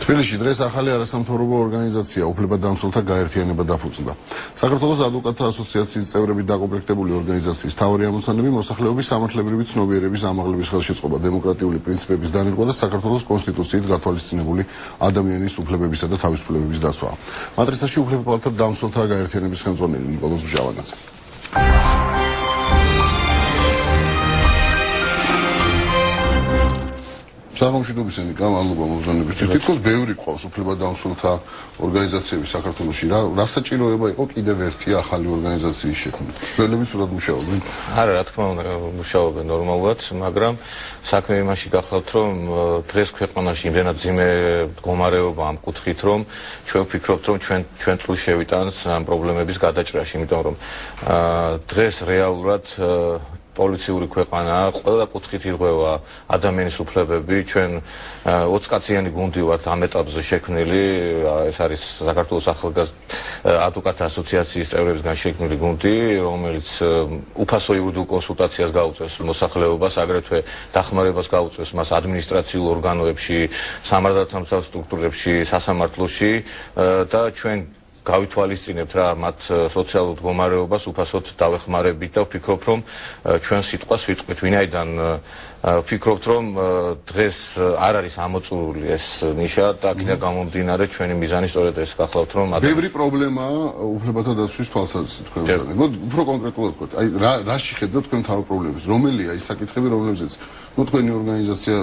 თბილისში დღეს ახალი არასამთავრობო ორგანიზაცია უფლებადამცველთა გაერთიანება დაფუძნდა. საქართველოს ადვოკატთა ასოციაციის წევრებით დაკომპლექტებული ორგანიზაციის მთავარი ამოცანები მოსახლეობის სამართლებრივი ცნობიერების ამაღლების ხელშეწყობა, დემოკრატიული პრინციპების დანერგვა და საქართველოს კონსტიტუციით გათვალისწინებული ადამიანის უფლებებისა და თავისუფლებების დაცვა. მატრიცაში უფლებათა დამცველთა გაერთიანების ხელმძღვანელი ნიკოლოზ ბჟავანაძე. სამომშვიდობის ენიკა, მადლობა მოგზაურობისთვის. თითქოს ბევრი ყავს უფლებადამცველთა ორგანიზაციები საქართველოში. რა საჭიროება იყო კიდევ ერთი ახალი ორგანიზაციის შექმნა? ძველები სულად მუშაობენ? არა, რა თქმა უნდა, მუშაობენ ნორმალურად, მაგრამ საქმე იმაში გახლავთ, რომ დღეს ქვეყანაში იმდენად ძიმე მდგომარეობა ამ კუთხით, რომ ჩვენ ვფიქრობთ, რომ ჩვენ წლს შევიტანთ ამ პრობლემების გადაჭრაში, იმიტომ რომ დღეს რეალურად პოლიციური ქვეყანაა, ყველა კუთხით ირღვევა ადამიანის უფლებები, ჩვენ 20 კაციანი გუნდი ვართ ამ ეტაპზე შექმნილი, ეს არის საქართველოს ადვოკატთა ასოციაციის წევრებისგან შექმნილი გუნდი, რომელიც უფასო იურიდიულ კონსულტაციას გაუწევს მოსახლეობას, აგრეთვე დახმარებას გაუწევს მას ადმინისტრაციულ ორგანოებში, სამართალდამცავ სტრუქტურებში, სასამართლოში და ჩვენ გავითვალისწინებთ რა მათ სოციალურ მდგომარეობას უფასოდ დავეხმარებით და ვფიქრობ რომ ჩვენ სიტყვას ვიტყვით ვინაიდან ვფიქრობთ რომ დღეს არ არის ამოწურული ეს ნიშა და აქედან გამომდინარე ჩვენი მიზანი სწორედ ეს გახლავთ რომ ბევრი პრობლემაა უფლებათა დაცვის თვალსაზრისით თქვენ ვთქვათ. უფრო კონკრეტულად ვთქვათ, აი რა შეხედოთ თქვენ თავ პრობლემებს? რომელია ის საკითხები, რომლებზეც თქვენი ორგანიზაცია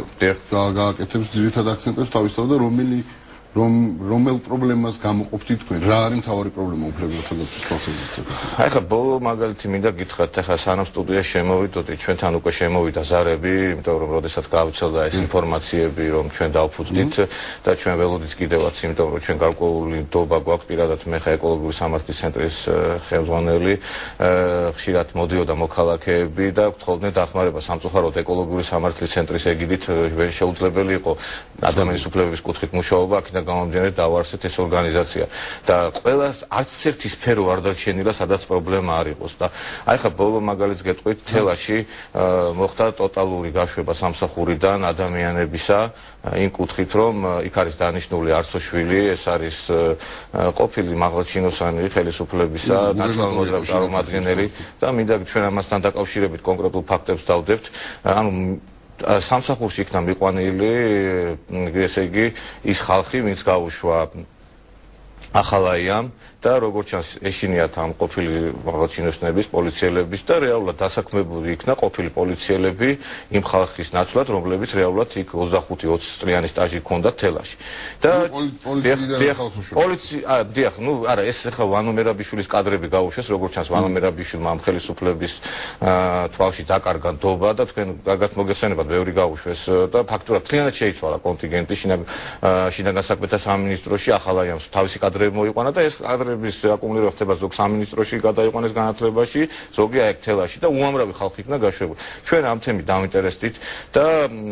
გააკეთებს ძირითად აქცენტებს თავისთავად და რომელ პრობლემას გამოყოფთ თქვენ? რა არის მთავარი პრობლემა უფლებათა დაცვის თვალსაზრისით? აი ხა ბოლო მაგალითი მინდა გითხრათ, ახლა სანამ სტუდიაში შემოვიდოდი, ჩვენთან უკვე შემოვიდა ზარები, იმიტომ რომ როდესაც გავიცელდა ეს ინფორმაციები, რომ ჩვენ დავფუძნით და ჩვენ ველოდით კიდევაც, იმიტომ რომ ჩვენ გარკვეული ნდობა გვაქვს, პირადად მე ხა ეკოლოგიური სამართლის ცენტრის ხელმძღვანელი, ხშირად მოდიოდა მოქალაქეები და გთხოვდნენ დახმარება სამწუხაროდ ეკოლოგიური სამართლის ცენტრის ეგიდით შეუძლებელი იყო ადამიანის უფლებების კუთხით მუშაობა, გამომდინარე დავარსეთ ეს ორგანიზაცია და ყველა არც ერთი სფერო არ დარჩენილა სადაც პრობლემა არ იყოს და აი ხა ბოლო მაგალითს გეტყვით თელაში მოხდა ტოტალური გაშვება სამსახურიდან ადამიანებისა იმ კუთხით რომ იქ არის დანიშნული არცოშვილი ეს არის ყოფილი მაღალჩინოსანი ხელისუფლებისა ნაციონალურ წარმომადგენელი და მინდა ჩვენ ამასთან დაკავშირებით კონკრეტულ ფაქტებს დავდებთ ანუ სამსახურში იქნა მიყვანილი ესე იგი ის ხალხი ვინც გაუშვა ახალაიამ და როგორც ჩანს ეშინიათ ამ ყოფილი მაღალჩინოსნების პოლიციელების და რეალურად დასაქმებული იქნა ყოფილი პოლიციელები იმ ხალხის ნაცვლად რომლებიც რეალურად იქ 25-20 წლიანი სტაჟი ჰქონდათ თელაში და პოლიცია დიახ ნუ არა ეს ახლა ვანო მერაბიშვილის კადრები გაუშვეს როგორც ჩანს ვანო მერაბიშვილმა ამ ხელისუფლების თვალში დაკარგა ნდობა და თქვენ კარგად მოგეხსენებათ ბევრი გაუშვეს და ფაქტურად მთლიანად შეიცვალა კონტინგენტი შინაგან საქმეთა სამინისტროში ახალაიამს თავისი კადრები მოიყვანა და ეს კადრების აკუმულირება ხდება ზოგ სამინისტროში გადაიყვანეს განათლებაში, ზოგი აქ თელაში და უამრავი ხალხი იქნა გაშვებული. ჩვენ ამ თემით დავინტერესდით და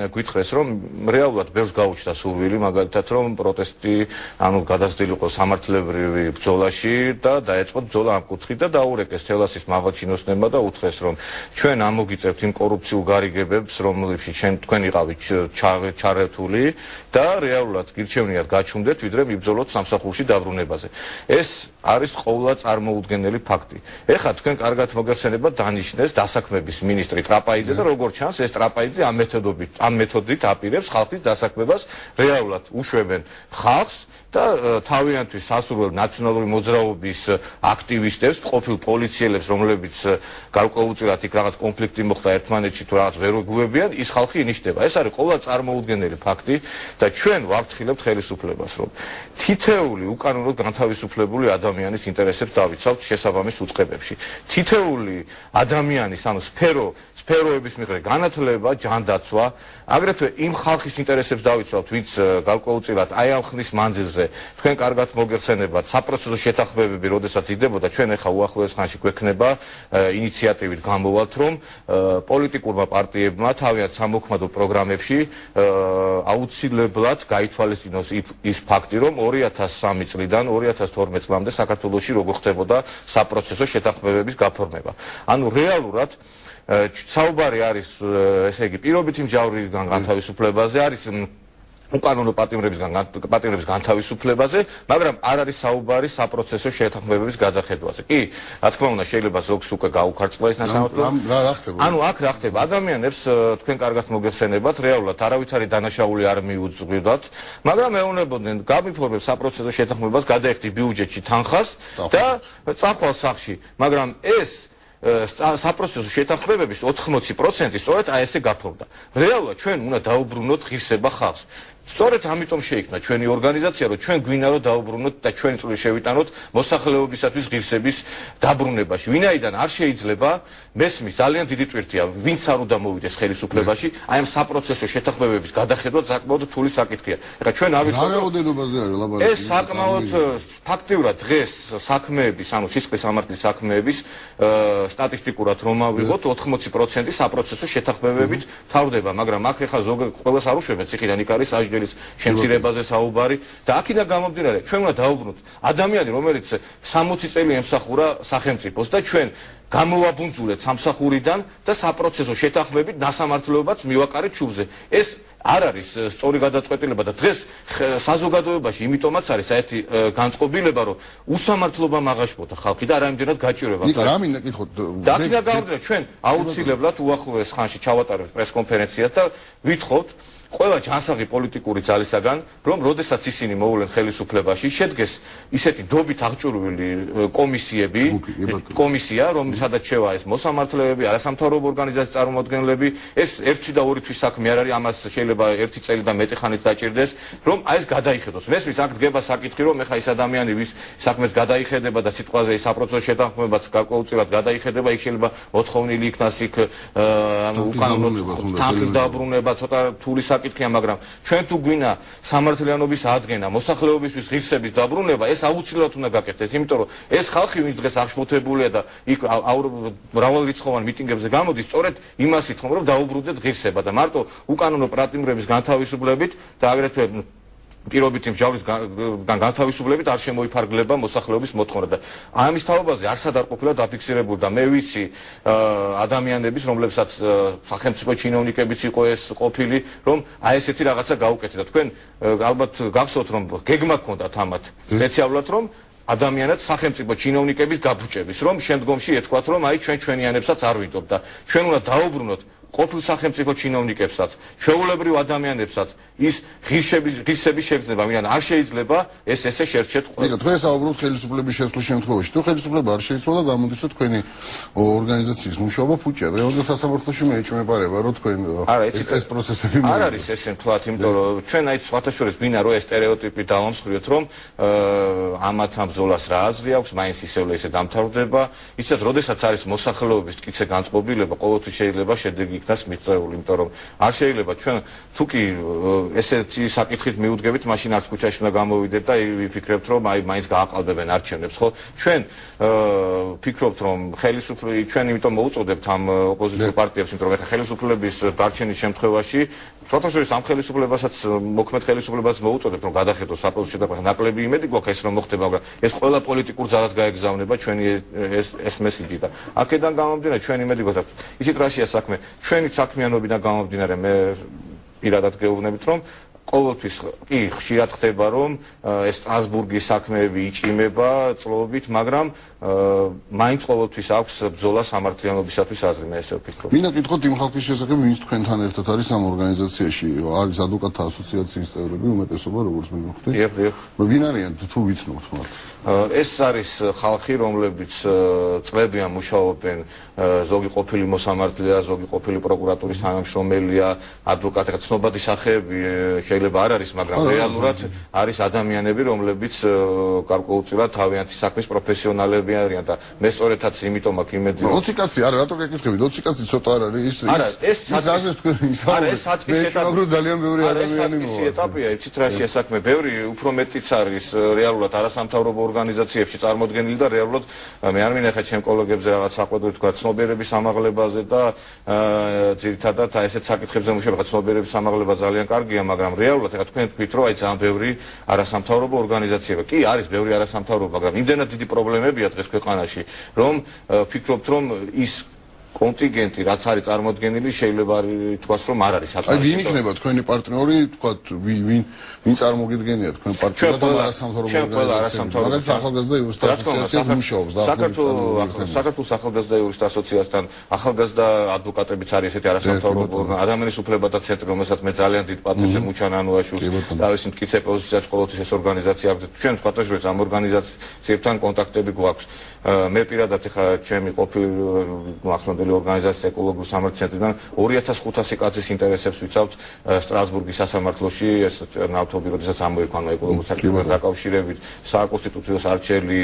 გვითხრეს რომ რეალურად ბევრს გაუჩნდა სურვილი მაგალითად რომ პროტესტი ანუ გადასდილიყო სამართლებრივი ბრძოლაში და დაეწყო ბრძოლა ამ კუთხით და დაურეკეს თელასის მაღალჩინოსნებმა და უთხრეს რომ ჩვენ ამოგიწევთ იმ კორუფციულ გარიგებებს რომლებშიც თქვენ იყავით ჩარეთული და რეალურად გირჩევნიათ გაჩუმდეთ ვიდრე მიბრძოლოთ სამსახურში დაბრუნებაზე. ეს არის ყოვლა წარმოუდგენელი ფაქტი. ეხლა თქვენ კარგად მოგეხსენებათ დანიშნეს დასაქმების მინისტრი ტრაპაიძე და როგორც ჩანს ეს ტრაპაიძე ამ მეთოდით აპირებს ხალხის დასაქმებას რეალურად უშვებენ ხალხს და თავიანთვის სასურველ ნაციონალური მოძრაობის აქტივისტებს, ყოფილ პოლიციელებს, რომლებიც გარკვეულწილად იქ რაღაც კონფლიქტი მოხდა ერთმანეთში თუ რაღაც ვერ გვუებიან, ის ხალხი ინიშნება. ეს არის ყოვლა წარმოუდგენელი ფაქტი და ჩვენ ვაფრთხილებთ ხელისუფლებას, რომ თითეული უკანონოდ განთავისუფლებული ადამიანის ინტერესებს დავიცავთ შესაბამის უწყებებში. თითეული ადამიანის, ანუ სფეროების მიხედვით განათლება, ჯანდაცვა, აგრეთვე იმ ხალხის ინტერესებს დავიცავთ, ვინც გარკვეულწილად აი ამ ხნის მანძილზე თქვენ კარგად მოგეხსენებათ საპროცესო შეთანხმებები, როდესაც იდებოდა ჩვენ ახლა უახლოეს ხანში გვექნება ინიციატივით გამოვალთ, რომ პოლიტიკურმა პარტიებმა თავიანთ სამოქმედო პროგრამებში აუცილებლად გაითვალისწინოს ის ფაქტი, რომ 2003 წლიდან 2012 წლამდე საქართველოში როგორ ხდებოდა საპროცესო შეთანხმებების გაფორმება. ანუ რეალურად საუბარი არის ესე იგი პირობითი მჟავრიდან განთავისუფლებაზე არის უკანონო პატიმრების განთავისუფლებაზე, მაგრამ არ არის საუბარი საპროცესო შეთანხმებების გადახედვაზე. კი, რა თქმა უნდა, შეიძლება ზოგს უკვე გაუქარწყლა ეს ნასამართლო. ანუ აქ რა ხდება? ადამიანებს თქვენ კარგად მოგეხსენებათ, რეალურად არავითარი დანაშაული არ მიუძღვიდათ, მაგრამ ეუბნებოდნენ გამიფორმებს საპროცესო შეთანხმებას, გადაეხდით ბიუჯეტში თანხას და წახვალ სახში, მაგრამ ეს საპროცესო შეთანხმებების 80% სწორედ აი ესე გაფორმდა. რეალურად ჩვენ უნდა დაუბრუნოთ ღირსება ხალხს. სწორედ ამიტომ შეიქმნა ჩვენი ორგანიზაცია, რომ ჩვენ გვინდა რომ დაუბრუნოთ და ჩვენი წვლილი შევიტანოთ მოსახლეობისათვის ღირსების დაბრუნებაში. ვინაიდან არ შეიძლება მესმის ძალიან დიდი ტვირთია, ვინც არ უნდა მოვიდეს ხელისუფლებაში, აი ამ საპროცესო შეთანხმებების გადახედვა საკმაოდ რთული საკითხია. ეხლა ჩვენ არ ვიცით რაოდენობაზე არის ლაბაზი. ეს საკმაოდ ფაქტიურად დღეს საქმეების, ანუ სისხლის სამართლის საქმეების სტატისტიკურად რომ ავიღოთ 80% საპროცესო შეთანხმებებით თავდება, მაგრამ აქ ეხლა ყველას არ უშვებენ ციხიდან იქ არის შემცირებაზე საუბარი და აქედან გამომდინარე ჩვენ უნდა დაუბრუნოთ ადამიანი რომელიც 60 წელი ემსახურა სახელმწიფოს და ჩვენ გამოვაბუნძულეთ სამსახურიდან და საპროცესო შეთანხმებით ნასამართლეობაც მივაკარეთ ჩუბზე ეს არ არის სწორი გადაწყვეტილება და დღეს საზოგადოებაში იმიტომაც არის საერთი განწყობილება რომ უსამართლობა მაღაშბოთა ხალხი და არა იმდენად გაჭირვება ნიკა რა მინდა კითხოთ და აქედან გამომდინარე ჩვენ აუცილებლად უახლოეს ხანში ჩავატარებთ პრესკონფერენციას და ვითხოვთ ყველა ჯანსაღი პოლიტიკური ძალისაგან, რომ როდესაც ისინი მოვლენ ხელისუფლებაში, შედგეს ისეთი დობით აღჭურვილი კომისია, რომ სადაც შევა ეს მოსამართლეები, არასამთავრობო ორგანიზაციის წარმომადგენლები, ეს ერთი და ორი თვის საქმე არ არის, ამას შეიძლება ერთი წელი და მეტი ხანით დაჭირდეს, რომ აი ეს გადაიხედოს. მესმის აქ დგება საკითხი, რომ ეხა ეს ადამიანი ვის საქმეს გადაიხედება და სიტყვაზე ის საპროცესო შეთანხმებაც გარკვეულწილად გადაიხედება, იქ შეიძლება მოთხოვნილი იქნას იქ ანუ უკანონო თანხის დაბრუნება, ცოტა რთული საკითხია, მაგრამ ჩვენ თუ გვინა სამართლიანობის ადგენა, მოსახლეობისთვის ღირსების დაბრუნება, ეს აუცილებლად უნდა გაკეთდეს, იმიტომ რომ ეს ხალხი, ვინც დღეს აღშფოთებულია და იქ მრავალრიცხოვან მიტინგებზე გამოდის, სწორედ იმას ითხოვს, რომ დაუბრუნდეთ ღირსება და მარტო უკანონო პატიმრების განთავისუფლებით და აგრეთვე პირობითი მსჯავრების განთავისუფლებით არ შემოიფარგლება მოსახლეობის მოთხოვნა და ამის თაობაზე არსად არ ყოფილა დაფიქსირებული და მე ვიცი ადამიანების, რომლებსაც სახელმწიფო ჩინოვნიკებიც იყო ეს ყოფილი, რომ აი ესეთი რაღაცა გაუკეთეთ და თქვენ ალბათ გახსოვთ, რომ გეგმა გქონდათ ამათ სპეციალურად, რომ ადამიანად სახელმწიფო ჩინოვნიკების გაბუჭების, რომ შემდგომში ეთქვათ, რომ აი ჩვენ ჩვენიანებსაც არ ვიტობ და ჩვენ უნდა დაუბრუნოთ ყოფილ სახელმწიფო ჩინოვნიკებსაც, ჩვეულებრივ ადამიანებსაც ის ღირსების შეგრძნება, ვინაიდან არ შეიძლება ეს ესე შერჩეთ ყველა. ნიკა, თქვენ საუბრობთ ხელისუფლების შეცვლის შემთხვევაში. თუ ხელისუფლება არ შეიცვალა, გამოდის რომ თქვენი ორგანიზაციის მუშაობა ფუჭია. რეალურად სასამართლოში მეეჭვმეპარება, რომ თქვენ ეს პროცესები არ არის ესე მთლად, იმიტომ რომ ჩვენ აი სხვათა შორის გვინდა რომ ეს სტერეოტიპი დავამსხვრიოთ, რომ ამათ ამ ბრძოლას რა აზრი აქვს, მაინც ისევ ესე დამთავრდება, ისეთ როდესაც არის მოსახლეობის ტკიცე განწყობილება, ყოველთვის შეიძლება შედეგი იქნას მიღწეული, იმიტომ რომ არ შეიძლება ჩვენ თუ კი ესეთი საკითხით მიუდგებით, მაშინ არც ქუჩაში უნდა გამოვიდეთ და ვიფიქრებთ, რომ აი მაინც გააყალბებენ არჩევნებს, ხო? ჩვენ ვფიქრობთ, რომ ჩვენ იმიტომ მოუწოდებთ ამ ოპოზიციურ პარტიებს, იმიტომ რომ ეხლა ხელისუფლების დარჩენის შემთხვევაში სხვათა შორის ამ ხელისუფლებასაც მოქმედ ხელისუფლებას მოუწოდებთ, რომ გადახედოს საპროცესო შეთანხმება, ნაკლები იმედი გვაქვს ეს რომ მოხდება, მაგრამ ეს ყველა პოლიტიკურ ძალას გაეგზავნება ჩვენი ეს მესიჯი და აქედან გამომდინარე ჩვენი იმედი გვაქვს. ისიც რაშია საქმე, ჩვენი საქმიანობიდან გამომდინარე მე პირადად გეუბნებით, რომ ყოველთვის კი ხშირად ხდება, რომ ეს სტრასბურგის საქმეები იჭიმება წლობით, მაგრამ მაინც ყოველთვის აქვს ბრძოლა სამართლიანობისათვის აზრი, მე ესე ვფიქრობ. მინდა გითხოთ იმ ხალხის შესახებ, ვინც თქვენთან ერთად არის ამ ორგანიზაციაში, არის ადვოკატთა ასოციაციის წევრები, უმეტესობა როგორც მე მივხვდი. დიახ. ვინ არიან თუ ვიცნობთ მათ? ეს არის ხალხი, რომლებიც წლებიან მუშაობენ, ზოგი ყოფილი მოსამართლეა, ზოგი ყოფილი პროკურატურის თანამშრომელია, ადვოკატი, ცნობადი სახეები შეიძლება არ არის, მაგრამ რეალურად არის ადამიანები, რომლებიც გარკვეულწილად თავიანთი საქმის პროფესიონალები არიან და მე სწორედაც იმიტომ აქ იმედი 20 კაცი, არა, რატო გეკითხებით, 20 კაცი ცოტა არ არის ის ეს აზრს თქვენ ისაუბრეთ. ეს საწყის ეტაპი ძალიან ბევრი ადამიანი მოვა. ეს ეტაპია, იცით რაშია საქმე, ბევრი უფრო მეტიც არის რეალურად არასამთავრობო ორგანიზაციებში წარმოდგენილი და რეალურად მე არ მინახეთ ჩემ კოლეგებზე რაღაც საყვედური თქვა ცნობიერების ამაღლებაზე და ძირითადად აი ესეთ საკითხებზე მუშაობა ცნობიერების ამაღლება ძალიან კარგია, მაგრამ რეალურად ეხლა თქვენ თქვით რომ აი ძალიან ბევრი არასამთავრობო ორგანიზაციაა. კი არის ბევრი არასამთავრობო, მაგრამ იმდენად დიდი პრობლემებია დღეს ქვეყანაში, რომ ფიქრობთ რომ ის კონტინგენტი რაც არის წარმოდგენილი შეიძლება ითქვას რომ არ არის აი ვინ იქნება თქვენი პარტნიორი თქვათ ვინ წარმოგიდგენია თქვენ პარტნიორად და არასამთავრობო ორგანიზაციები მაგალითად ახალგაზრდა იურისტთა ასოციაციას მუშაობს და საქართველოს ახალგაზრდა იურისტთა ასოციაციასთან ახალგაზრდა ადვოკატებიც არის ესეთი არასამთავრობო ადამიანის უფლებათა ცენტრი რომელსაც მე ძალიან დიდ პატივს ვუჩან ანუაშვილს და ეს მტკიცე პოზიციაც ყოველთვის ეს ორგანიზაცია აქვს ჩვენ სხვათა შორის ამ ორგანიზაციებთან კონტაქტები გვაქვს მე პირადად ეხა ჩემი ყოფილი ახლანდელი ორგანიზაცია ეკოლოგიური სამართლის ცენტრიდან 2500 კაცის ინტერესებს ვიცავთ სტრასბურგის სასამართლოში ეს ნავთობი როდესაც ამოიყვანა ეკოლოგიური საკითხებთან დაკავშირებით საკონსტიტუციო არჩევანი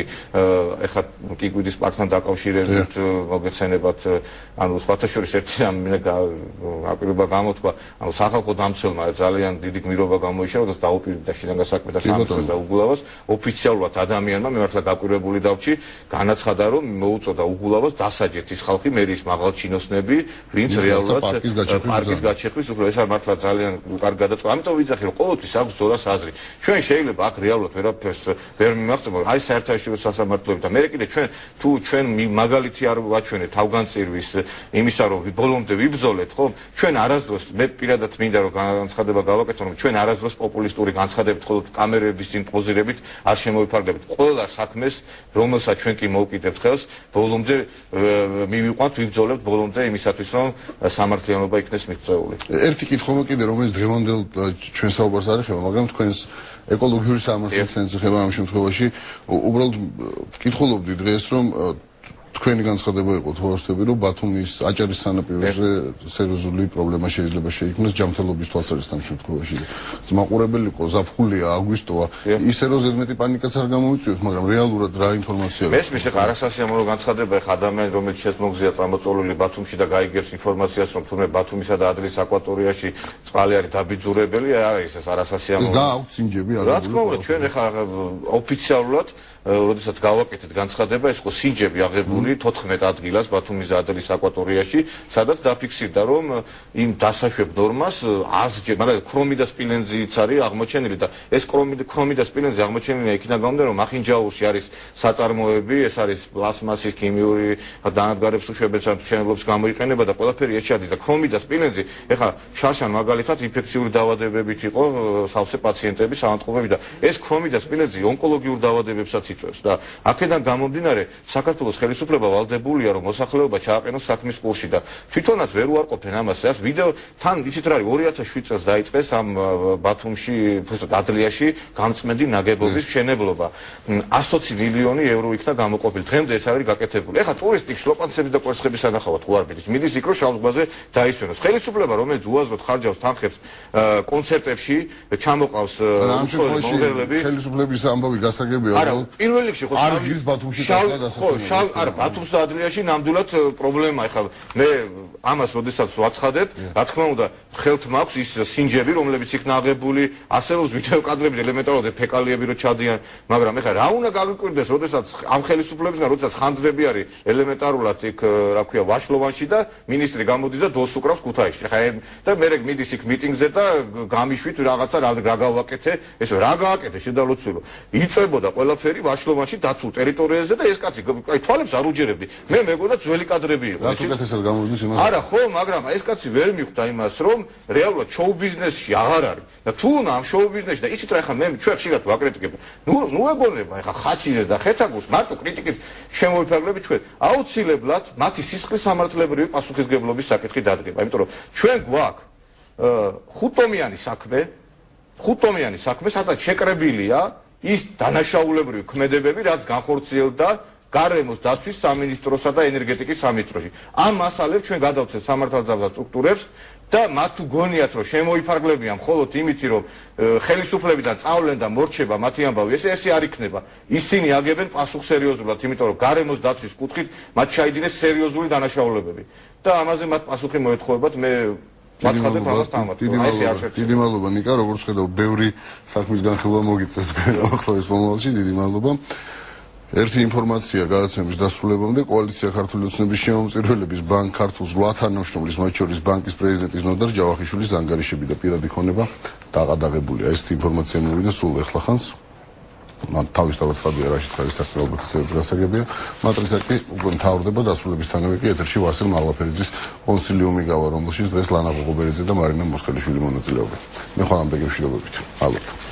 ეხა კიკვიდის პარკთან დაკავშირებით მოგეცენებათ ანუ სხვათა შორის ერთი რამე აპირობა გამოთქვა ანუ სახალხო დამცველმა ძალიან დიდი გმირობა გამოიშალა და დაუპირდა შინაგან საქმეთა სამინისტროს და უგულავას ოფიციალურად ადამიანმა მიმართლა გაკვირვებული დავჭი განაცხადა რომ მოუწოდა უგულავას დასაჯეთ ის ხალხი მერის მაღალჩინოსნები ვინც რეალურად პარკის გაჩეხვის უფრო ეს არ მართლა ძალიან კარგი გადაწყვეტა ამიტომ ვიძახი რომ ყოველთვის აქვს ზოლას აზრი ჩვენ შეიძლება აქ რეალურად ვერაფერს ვერ მიმაღწევთ აი საერთაშორისო სასამართლოები და მე კიდე ჩვენ თუ ჩვენ მაგალითი არ ვაჩვენეთ თავგანწირვის იმისა რომ ბოლომდე ვიბრძოლეთ ხო ჩვენ არასდროს მე პირადად მინდა რომ განცხადება გავაკეთო რომ ჩვენ არასდროს პოპულისტური განცხადებით ხოლმე კამერების წინ პოზირებით არ შემოვიფარგლებით ყველა საქმეს რომელსაც ჩვენ კი მოვკიდებთ ხელს ბოლომდე მივიყვანთ ვიბრძოლებთ ბოლომდე იმისათვის რომ სამართლიანობა იქნეს მიღწეული ერთი კითხვა კიდე რომელიც დღევანდელ ჩვენ საუბარს არ ეხება მაგრამ თქვენს ეკოლოგიური სამართლის ცენტრს ეხება ამ შემთხვევაში უბრალოდ ვკითხულობდი დღეს რომ თქვენი განცხადება იყო თვალსაჩინო რომ ბათუმის აჭარის სანაპიროზე სერიოზული პრობლემა შეიძლება შეიქმნას ჯანმრთელობის თვალსაზრისით ამ შემთხვევაში. ზმაყურებელი იყო ზაფხულია, აგვისტოა, ისე რომ ზედმეტი პანიკაც არ გამოიწვიოთ, მაგრამ რეალურად რა ინფორმაცია აქვს? მესმის ახლა არასასიამოვნო განცხადება ახლა ადამიანი რომელიც შემოგზია წამოწოლილი ბათუმში და გაიგებს ინფორმაციას რომ თუნდაც ბათუმისა და ადრის აკვატორიაში წყალი არის დაბიძურებელი, არის ეს არასასიამოვნო. ეს გააქვთ სინჯები არ რა თქმა უნდა ჩვენ ახლა ოფიციალურად როდესაც გავაკეთეთ განცხადება ეს იყო სინჯები აღებული 14 ადგილას ბათუმის და ადრის აკვატორიაში, სადაც დაფიქსირდა რომ იმ დასაშვებ ნორმას ასჯერ, მაგრამ ქრომი და სპილენძიც არის აღმოჩენილი და ეს ქრომი და სპილენძი აღმოჩენილია იქიდან გამომდინარე რომ ახინჯაურში არის საწარმოები, ეს არის პლასმასის ქიმიური დანადგარებს უშვებებს ან მშენებლობს გამოიყენება და ყველაფერი ეს ჩადის და ქრომი და სპილენძი ეხა შაშან მაგალითად ინფექციური დაავადებებით იყო სავსე პაციენტები სამანტყოფებში და ეს ქრომი და სპილენძი ონკოლოგიურ დაავადებებსაც იწვევს და აქედან გამომდინარე საქართველოს ხელისუფლება ვალდებულია რომ მოსახლეობა ჩააყენოს საქმის კურსში და თვითონაც ვერ უარყოფენ ამას ეს ვიდეო თან იცით რა არის 2007 წელს დაიწყეს ამ ბათუმში უბრალოდ ადლიაში გამწმენდი ნაგებობის მშენებლობა 120 მილიონი ევრო იქნა გამოყოფილი დღემდე ეს არის გაკეთებული ეხლა ტურისტი შლოპანცების და კვერცხების სანახავად უარბილის მიდის იქ რომ შავზღვაზე დაისვენოს ხელისუფლება რომელიც უაზროდ ხარჯავს თანხებს კონცერტებში ჩამოყავს მომღერლები ხელისუფლების ამბავი გასაგებია არა პირველ რიგში ხო არ გილის ბათუმში გასვლა გასასწორებელი არა ბათუმს და ადრიაში ნამდვილად პრობლემა ეხლა მე ამას როდესაც ვაცხადებ რა თქმა უნდა ხელთ მაქვს ის სინჯები რომლებიც იქ ნაღებული არსებობს ვიდეო კადრები ელემენტარულად ფეკალიები რო ჩადიან მაგრამ ეხლა რა უნდა გაგიკვირდეს როდესაც ამ ხელისუფლებისგან როდესაც ხანძრები არის ელემენტარულად იქ რა ქვია ვაშლოვანში და მინისტრი გამოდის და დოს უკრავს ქუთაისში ეხლა და მე მიგდის იქ მიტინგზე და გამიშვით რაღაცა რა გავაკეთე ეს რა გააკეთე შედალოცულო იწებოდა ყველაფერი ვაშლოვანში დაცულ ტერიტორიაზე და ეს კაცი აი თვალებს არ უჯერებდი მე მეგონა ძველი კადრები იყო რა უკეთესად გამოვიდეს იმას არა ხო მაგრამ ეს კაცი ვერ მიხვდა იმას რომ რეალურად შოუ ბიზნესში აღარ არის და თუ ამ შოუ ბიზნესში და იცით რა ხა მე ჩვენ ხშირად ვაკრიტიკებთ ნუ ეგონება ხა ხაჩიძეს და ხეთაგურს მარტო კრიტიკით შემოვიფარგლები ჩვენ აუცილებლად მათი სისხლის სამართლებრივი პასუხისგებლობის საკითხი დადგება იმიტომ რომ ჩვენ გვაქვს ხუთომიანი საქმე სადაც შეკრებილია ის დანაშაულებრივი ქმედებები რაც განხორციელდა გარემოს დაცვის სამინისტროსა და ენერგეტიკის სამინისტროში. ამ მასალებს ჩვენ გადავცეთ სამართალდამცავ სტრუქტურებს და მათ თუ გონიათ რომ შემოიფარგლებიან მხოლოდ იმითი რომ ხელისუფლებიდან წავლენ და მორჩება მათი ამბავი ესე არ იქნება. ისინი აგებენ პასუხს სერიოზულად, იმიტომ რომ გარემოს დაცვის კუთხით მათ ჩაიდინეს სერიოზული დანაშაულებები. და ამაზე მათ პასუხი მოეთხოვებათ მე მაცხადებ ამას თამათ. დიდი მადლობა ნიკა, როგორც ხედავ, ბევრი საქმის განხილვა მოგიწევთ ახლოს მომავალში, დიდი მადლობა. ერთი ინფორმაცია გადაცემის დასრულებამდე კოალიცია ქართული ოცნების შემომწირველების ბანკ ქართულს 8 თანამშრომლის მათ შორის ბანკის პრეზიდენტის ნოდარ ჯავახიშვილის ანგარიშები და პირადი ქონება დაყადაღებულია. ეს ინფორმაცია მოვიდა სულ ეხლახანს. თავისთავად ცხადია რაშიც არის სასწრაფოების წესგასაგებია. მატრიცა კი უკვე მთავრდება დასრულებისთანავე კი ეთერში ვასილ მალაფერიძის კონსილიუმი გავა, რომელშიც დღეს ლანა ღოღობერიძე და მარინა მოსკალიშვილი მონაწილეობენ. მე ხვალამდე გეშვიდობებით. ალბათ.